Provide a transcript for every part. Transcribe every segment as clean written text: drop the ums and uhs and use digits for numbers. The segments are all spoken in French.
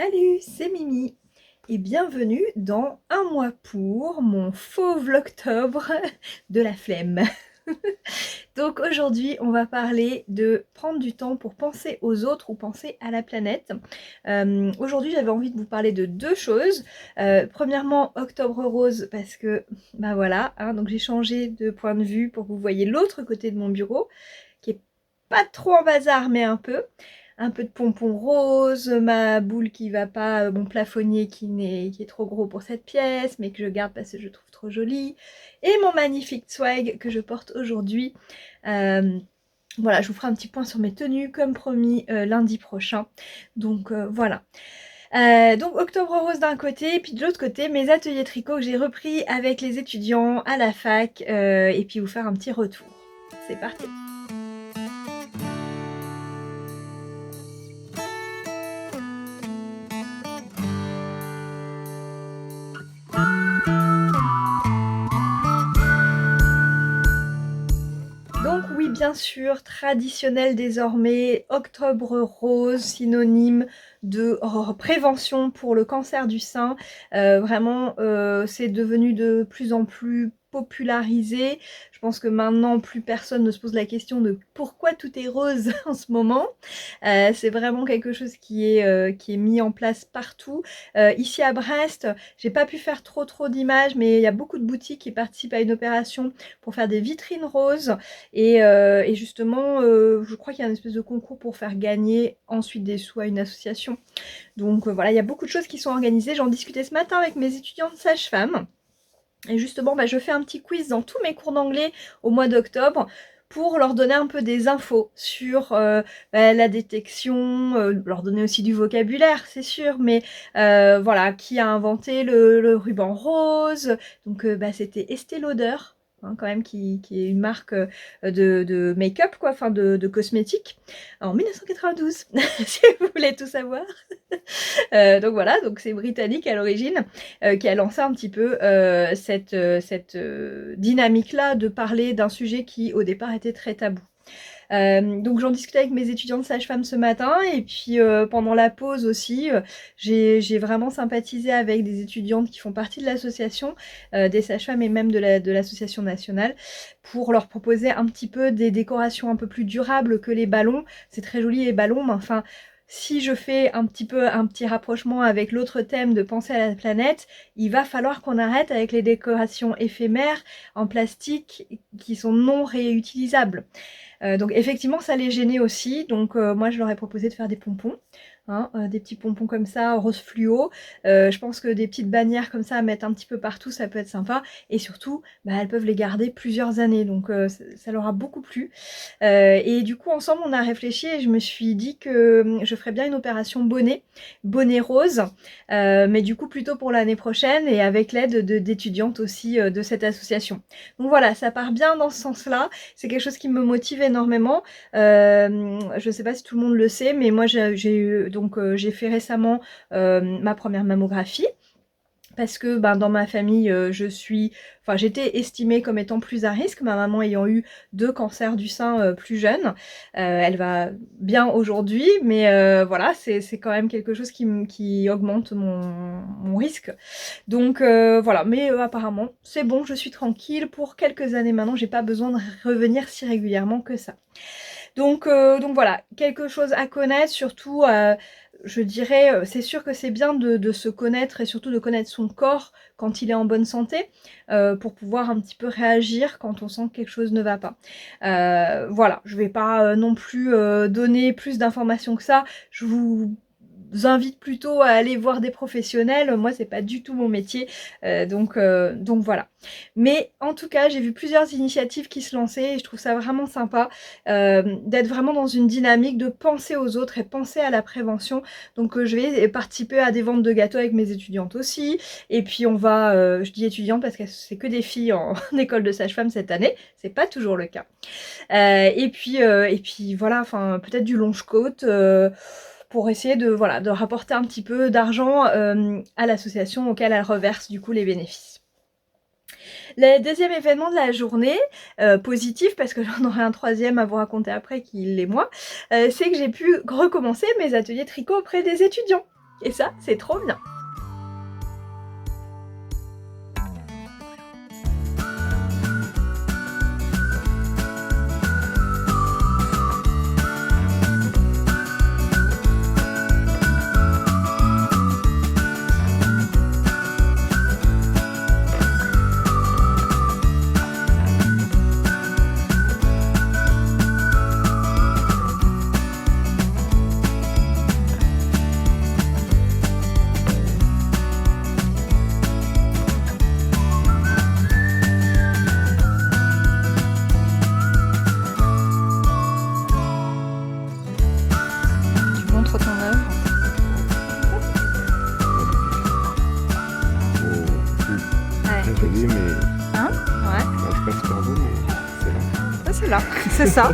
Salut, c'est Mimi et bienvenue dans Un mois pour mon faux vlogtobre de la flemme. Donc aujourd'hui on va parler de prendre du temps pour penser aux autres ou penser à la planète. Aujourd'hui j'avais envie de vous parler de deux choses. Premièrement Octobre Rose parce que bah voilà, hein, donc j'ai changé de point de vue pour que vous voyez l'autre côté de mon bureau qui est pas trop en bazar mais un peu de pompons roses, ma boule qui va pas, mon plafonnier qui est trop gros pour cette pièce, mais que je garde parce que je trouve trop joli, et mon magnifique swag que je porte aujourd'hui. Voilà, je vous ferai un petit point sur mes tenues, comme promis, lundi prochain. Donc voilà. Donc Octobre Rose d'un côté, et puis de l'autre côté, mes ateliers tricot que j'ai repris avec les étudiants à la fac, et puis vous faire un petit retour. C'est parti! Donc oui, bien sûr, traditionnel désormais, Octobre Rose, synonyme de prévention pour le cancer du sein. Vraiment, c'est devenu de plus en plus popularisé. Je pense que maintenant, plus personne ne se pose la question de pourquoi tout est rose en ce moment. C'est vraiment quelque chose qui est mis en place partout. Ici à Brest, j'ai pas pu faire trop d'images, mais il y a beaucoup de boutiques qui participent à une opération pour faire des vitrines roses. Et justement, je crois qu'il y a une espèce de concours pour faire gagner ensuite des sous à une association. Donc voilà, il y a beaucoup de choses qui sont organisées. J'en discutais ce matin avec mes étudiants de sage-femme. Et justement, bah, je fais un petit quiz dans tous mes cours d'anglais au mois d'octobre pour leur donner un peu des infos sur bah, la détection, leur donner aussi du vocabulaire, c'est sûr, mais voilà, qui a inventé le ruban rose. Donc bah, c'était Estée Lauder, hein, quand même, qui est une marque de make-up, quoi, enfin de cosmétiques, en 1992, si vous voulez tout savoir. Donc voilà, donc c'est britannique à l'origine, qui a lancé un petit peu cette dynamique-là de parler d'un sujet qui au départ était très tabou. Donc j'en discutais avec mes étudiants de sage-femme ce matin, et puis pendant la pause aussi, j'ai vraiment sympathisé avec des étudiantes qui font partie de l'association des sages-femmes et même de l'association nationale, pour leur proposer un petit peu des décorations un peu plus durables que les ballons. C'est très joli les ballons, mais enfin, si je fais un petit rapprochement avec l'autre thème de penser à la planète, il va falloir qu'on arrête avec les décorations éphémères en plastique qui sont non réutilisables. Donc effectivement ça les gênait aussi, donc moi je leur ai proposé de faire des pompons, hein, des petits pompons comme ça, rose fluo. Je pense que des petites bannières comme ça à mettre un petit peu partout, ça peut être sympa, et surtout bah, elles peuvent les garder plusieurs années, donc ça leur a beaucoup plu. Et du coup ensemble on a réfléchi et je me suis dit que je ferais bien une opération bonnet rose, mais du coup plutôt pour l'année prochaine, et avec l'aide d'étudiantes aussi de cette association. Donc voilà, ça part bien dans ce sens-là, c'est quelque chose qui me motive énormément. Je sais pas si tout le monde le sait, mais moi j'ai fait récemment ma première mammographie, parce que ben, dans ma famille, j'étais estimée comme étant plus à risque, ma maman ayant eu 2 cancers du sein plus jeunes. Elle va bien aujourd'hui, mais voilà, c'est quand même quelque chose qui augmente mon risque. Donc voilà, mais apparemment c'est bon, je suis tranquille pour quelques années maintenant, j'ai pas besoin de revenir si régulièrement que ça. Donc voilà, quelque chose à connaître, surtout je dirais, c'est sûr que c'est bien de se connaître, et surtout de connaître son corps quand il est en bonne santé, pour pouvoir un petit peu réagir quand on sent que quelque chose ne va pas. Voilà, je vais pas non plus donner plus d'informations que ça. Je vous invite plutôt à aller voir des professionnels. Moi c'est pas du tout mon métier, donc voilà. Mais en tout cas j'ai vu plusieurs initiatives qui se lançaient, et je trouve ça vraiment sympa d'être vraiment dans une dynamique de penser aux autres et penser à la prévention. Donc je vais participer à des ventes de gâteaux avec mes étudiantes aussi, et puis on va, je dis étudiantes parce que c'est que des filles en école de sage-femme cette année, c'est pas toujours le cas. Et puis voilà, enfin peut-être du longe-côte, pour essayer de, voilà, de rapporter un petit peu d'argent à l'association auquel elle reverse du coup les bénéfices. Le deuxième événement de la journée, positif, parce que j'en aurai un troisième à vous raconter après qui l'est moins, c'est que j'ai pu recommencer mes ateliers tricot auprès des étudiants. Et ça, c'est trop bien. Tu montres ton œuvre. Ouais. Très joli, mais Hein? Ouais. je sais pas super beau, mais c'est là. Ça, c'est là. C'est ça.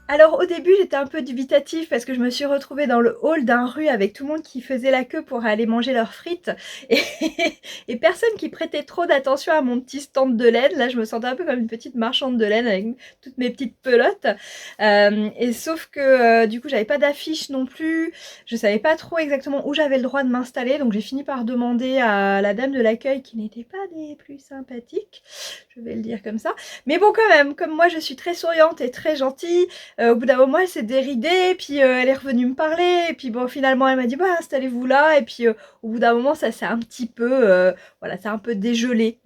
Alors au début j'étais un peu dubitative parce que je me suis retrouvée dans le hall d'un rue avec tout le monde qui faisait la queue pour aller manger leurs frites et, et personne qui prêtait trop d'attention à mon petit stand de laine. Là je me sentais un peu comme une petite marchande de laine avec toutes mes petites pelotes. Et sauf que du coup j'avais pas d'affiche non plus, je savais pas trop exactement où j'avais le droit de m'installer, donc j'ai fini par demander à la dame de l'accueil qui n'était pas des plus sympathiques, je vais le dire comme ça. Mais bon quand même, comme moi je suis très souriante et très gentille, au bout d'un moment elle s'est déridée, puis elle est revenue me parler, et puis bon finalement elle m'a dit bah installez-vous là, et puis au bout d'un moment ça s'est un petit peu, voilà, c'est un peu dégelé.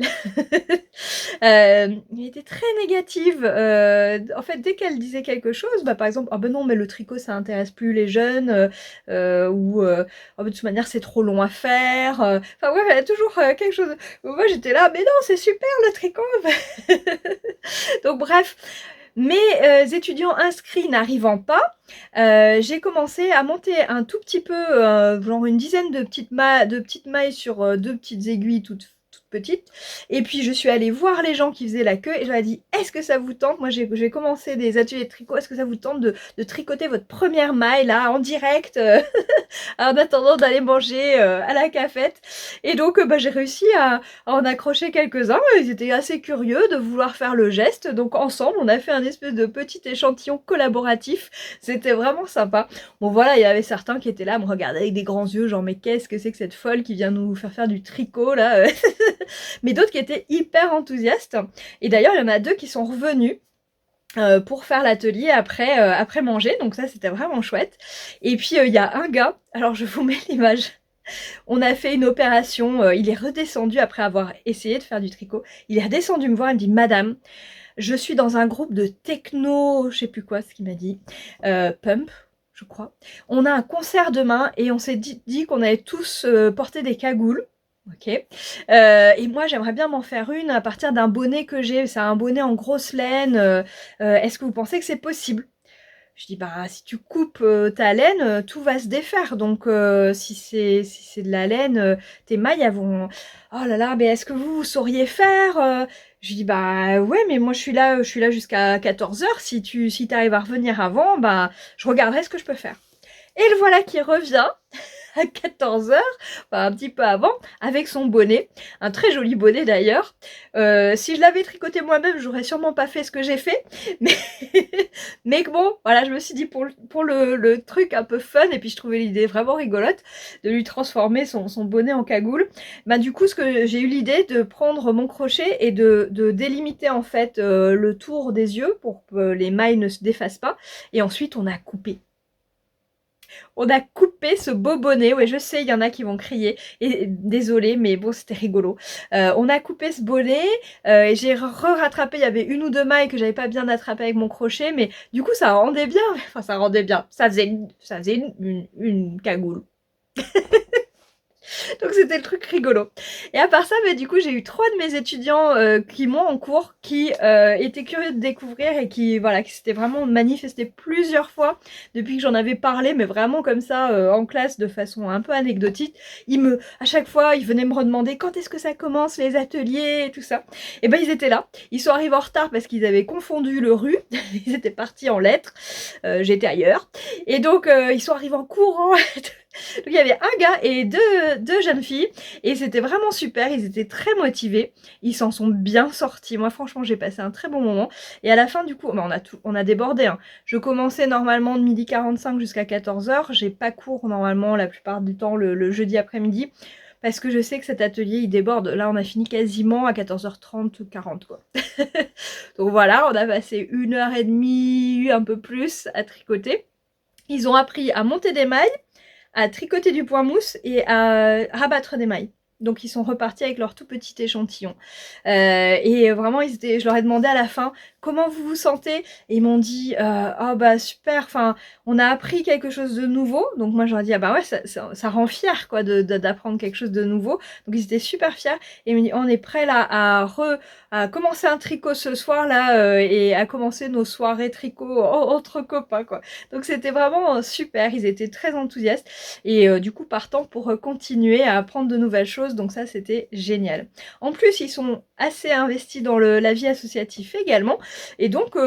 Elle était très négative, en fait dès qu'elle disait quelque chose, bah par exemple, ah ben non mais le tricot ça intéresse plus les jeunes, ou oh, de toute manière c'est trop long à faire, enfin ouais, elle a toujours quelque chose, moi j'étais là, mais non c'est super le tricot. Donc bref, mes étudiants inscrits n'arrivant pas, j'ai commencé à monter un tout petit peu, genre une dizaine de petites mailles sur 2 petites aiguilles toutes petites. Et puis je suis allée voir les gens qui faisaient la queue et je leur ai dit est-ce que ça vous tente, moi j'ai commencé des ateliers de tricot, est-ce que ça vous tente de tricoter votre première maille là en direct en attendant d'aller manger à la cafette. Et donc bah, j'ai réussi à en accrocher quelques-uns, ils étaient assez curieux de vouloir faire le geste, donc ensemble on a fait un espèce de petit échantillon collaboratif, c'était vraiment sympa. Bon voilà, il y avait certains qui étaient là à me regarder avec des grands yeux, genre mais qu'est-ce que c'est que cette folle qui vient nous faire du tricot là. Mais d'autres qui étaient hyper enthousiastes, et d'ailleurs il y en a 2 qui sont revenus pour faire l'atelier après manger, donc ça c'était vraiment chouette. Et puis il y a un gars, alors je vous mets l'image, on a fait une opération, il est redescendu après avoir essayé de faire du tricot, il est redescendu me voir, il me dit madame, je suis dans un groupe de techno, je sais plus quoi ce qu'il m'a dit, pump je crois, on a un concert demain et on s'est dit qu'on allait tous porter des cagoules. Ok, et moi j'aimerais bien m'en faire une à partir d'un bonnet que j'ai, c'est un bonnet en grosse laine, est-ce que vous pensez que c'est possible? Je dis bah si tu coupes ta laine, tout va se défaire, donc si c'est de la laine, tes mailles elles vont... Oh là là, mais est-ce que vous sauriez faire? Je dis bah ouais, mais moi je suis là jusqu'à 14h, si t'arrives à revenir avant, bah je regarderai ce que je peux faire. Et le voilà qui revient à 14h, enfin un petit peu avant, avec son bonnet, un très joli bonnet d'ailleurs. Si je l'avais tricoté moi-même, j'aurais sûrement pas fait ce que j'ai fait, mais, mais bon, voilà, je me suis dit pour le truc un peu fun, et puis je trouvais l'idée vraiment rigolote de lui transformer son bonnet en cagoule. Bah du coup, j'ai eu l'idée de prendre mon crochet et de délimiter en fait le tour des yeux pour que les mailles ne se défassent pas, et ensuite on a coupé. On a coupé ce beau bonnet, ouais je sais il y en a qui vont crier, et désolé mais bon c'était rigolo. On a coupé ce bonnet, et j'ai rattrapé, il y avait 1 ou 2 mailles que j'avais pas bien attrapées avec mon crochet, mais du coup ça rendait bien, enfin ça rendait bien, ça faisait une cagoule. Donc c'était le truc rigolo. Et à part ça, bah, du coup j'ai eu 3 de mes étudiants qui m'ont en cours, qui étaient curieux de découvrir et qui voilà, qui s'étaient vraiment manifestés plusieurs fois depuis que j'en avais parlé, mais vraiment comme ça en classe de façon un peu anecdotique. À chaque fois ils venaient me redemander quand est-ce que ça commence les ateliers et tout ça. Et ben ils étaient là, ils sont arrivés en retard parce qu'ils avaient confondu le rue, ils étaient partis en lettres, j'étais ailleurs. Et donc ils sont arrivés en courant. Donc il y avait un gars et deux jeunes filles et c'était vraiment super, ils étaient très motivés, ils s'en sont bien sortis. Moi franchement j'ai passé un très bon moment et à la fin du coup, bah, on a débordé, hein. Je commençais normalement de 12h45 jusqu'à 14h, j'ai pas cours normalement la plupart du temps le jeudi après-midi parce que je sais que cet atelier il déborde. Là on a fini quasiment à 14h30, 40 quoi. Donc voilà, on a passé 1h30, un peu plus à tricoter. Ils ont appris à monter des mailles, à tricoter du point mousse et à rabattre des mailles. Donc ils sont repartis avec leur tout petit échantillon. Et vraiment, je leur ai demandé à la fin comment vous vous sentez. Et ils m'ont dit oh bah super, enfin on a appris quelque chose de nouveau. Donc moi j'aurais dit ah bah ouais ça rend fier quoi d'apprendre quelque chose de nouveau. Donc ils étaient super fiers et ils m'ont dit on est prêts là à commencer un tricot ce soir là et à commencer nos soirées tricot entre copains quoi. Donc c'était vraiment super, ils étaient très enthousiastes et du coup partant pour continuer à apprendre de nouvelles choses, donc ça c'était génial. En plus ils sont assez investis dans la vie associative également et donc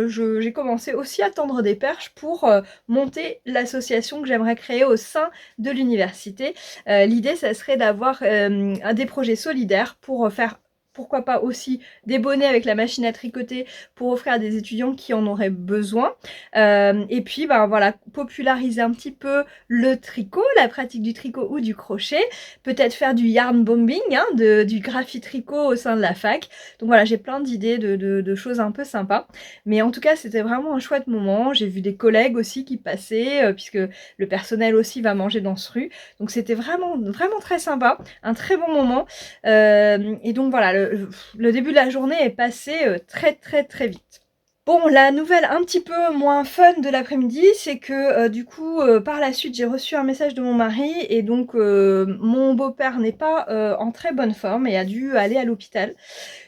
j'ai commencé aussi à tendre des perches pour monter l'association que j'aimerais créer au sein de l'université. L'idée ça serait d'avoir des projets solidaires pour faire pourquoi pas aussi des bonnets avec la machine à tricoter pour offrir à des étudiants qui en auraient besoin. Et puis voilà, populariser un petit peu le tricot, la pratique du tricot ou du crochet, peut-être faire du yarn bombing, hein, du graphite tricot au sein de la fac. Donc voilà, j'ai plein d'idées de choses un peu sympas. Mais en tout cas, c'était vraiment un chouette moment. J'ai vu des collègues aussi qui passaient, puisque le personnel aussi va manger dans ce rue. Donc c'était vraiment, vraiment très sympa, un très bon moment. Et donc voilà, le début de la journée est passé très très très vite. Bon, la nouvelle un petit peu moins fun de l'après-midi, c'est que du coup, par la suite, j'ai reçu un message de mon mari et donc mon beau-père n'est pas en très bonne forme et a dû aller à l'hôpital.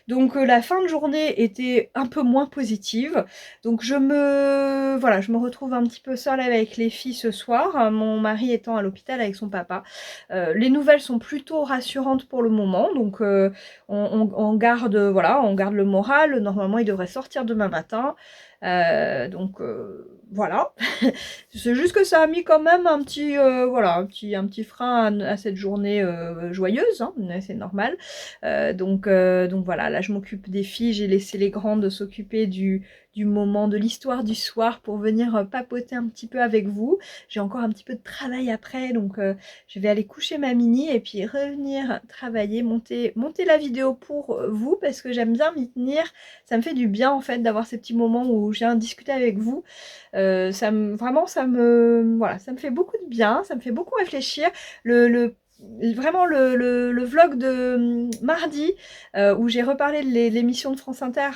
Donc la fin de journée était un peu moins positive. Donc je me retrouve un petit peu seule avec les filles ce soir, mon mari étant à l'hôpital avec son papa. Les nouvelles sont plutôt rassurantes pour le moment, donc on garde le moral. Normalement, il devrait sortir demain matin. Voilà. C'est juste que ça a mis quand même un petit frein à cette journée joyeuse, hein, c'est normal. Donc voilà, là je m'occupe des filles, j'ai laissé les grandes s'occuper du moment de l'histoire du soir pour venir papoter un petit peu avec vous. J'ai encore un petit peu de travail après, donc je vais aller coucher ma mini et puis revenir travailler, monter la vidéo pour vous parce que j'aime bien m'y tenir. Ça me fait du bien en fait d'avoir ces petits moments où je viens discuter avec vous. Ça me fait beaucoup de bien, ça me fait beaucoup réfléchir. Vraiment le vlog de mardi où j'ai reparlé de l'émission de France Inter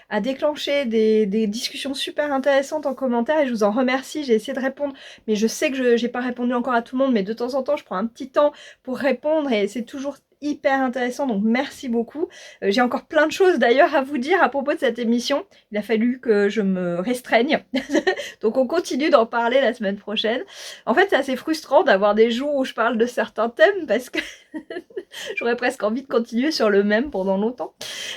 a déclenché des discussions super intéressantes en commentaire et je vous en remercie. J'ai essayé de répondre mais je sais que je n'ai pas répondu encore à tout le monde, mais de temps en temps je prends un petit temps pour répondre et c'est toujours hyper intéressant, donc merci beaucoup. J'ai encore plein de choses d'ailleurs à vous dire à propos de cette émission. Il a fallu que je me restreigne donc on continue d'en parler la semaine prochaine. En fait c'est assez frustrant d'avoir des jours où je parle de certains thèmes parce que j'aurais presque envie de continuer sur le même pendant longtemps.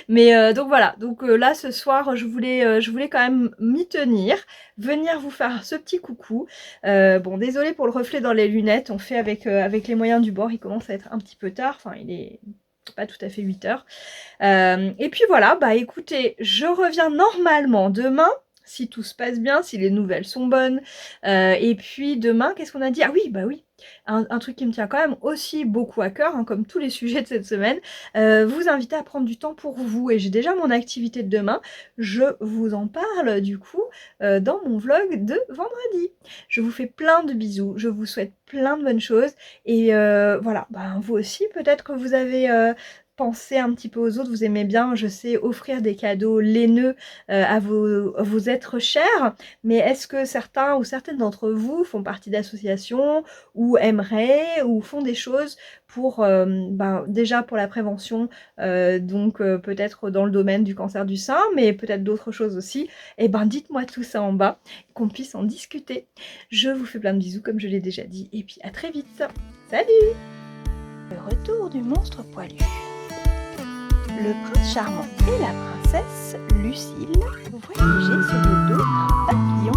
Mais donc voilà, là ce soir je voulais quand même m'y tenir, venir vous faire ce petit coucou. Bon, désolée pour le reflet dans les lunettes, on fait avec les moyens du bord, il commence à être un petit peu tard, enfin il est pas tout à fait 8h. Et puis voilà, écoutez, je reviens normalement demain, si tout se passe bien, si les nouvelles sont bonnes. Et puis demain, qu'est-ce qu'on a dit? Ah oui, oui. Un truc qui me tient quand même aussi beaucoup à cœur, hein, comme tous les sujets de cette semaine, vous inviter à prendre du temps pour vous. Et j'ai déjà mon activité de demain, je vous en parle du coup dans mon vlog de vendredi. Je vous fais plein de bisous, je vous souhaite plein de bonnes choses. Et voilà, vous aussi peut-être que vous avez pensez un petit peu aux autres, vous aimez bien, je sais, offrir des cadeaux laineux à vos êtres chers, mais est-ce que certains ou certaines d'entre vous font partie d'associations ou aimeraient ou font des choses pour, déjà pour la prévention, peut-être dans le domaine du cancer du sein, mais peut-être d'autres choses aussi, et dites-moi tout ça en bas, qu'on puisse en discuter. Je vous fais plein de bisous comme je l'ai déjà dit, et puis à très vite. Salut! Le retour du monstre poilu. Le prince charmant et la princesse Lucille voyageaient sur le dos d'un papillon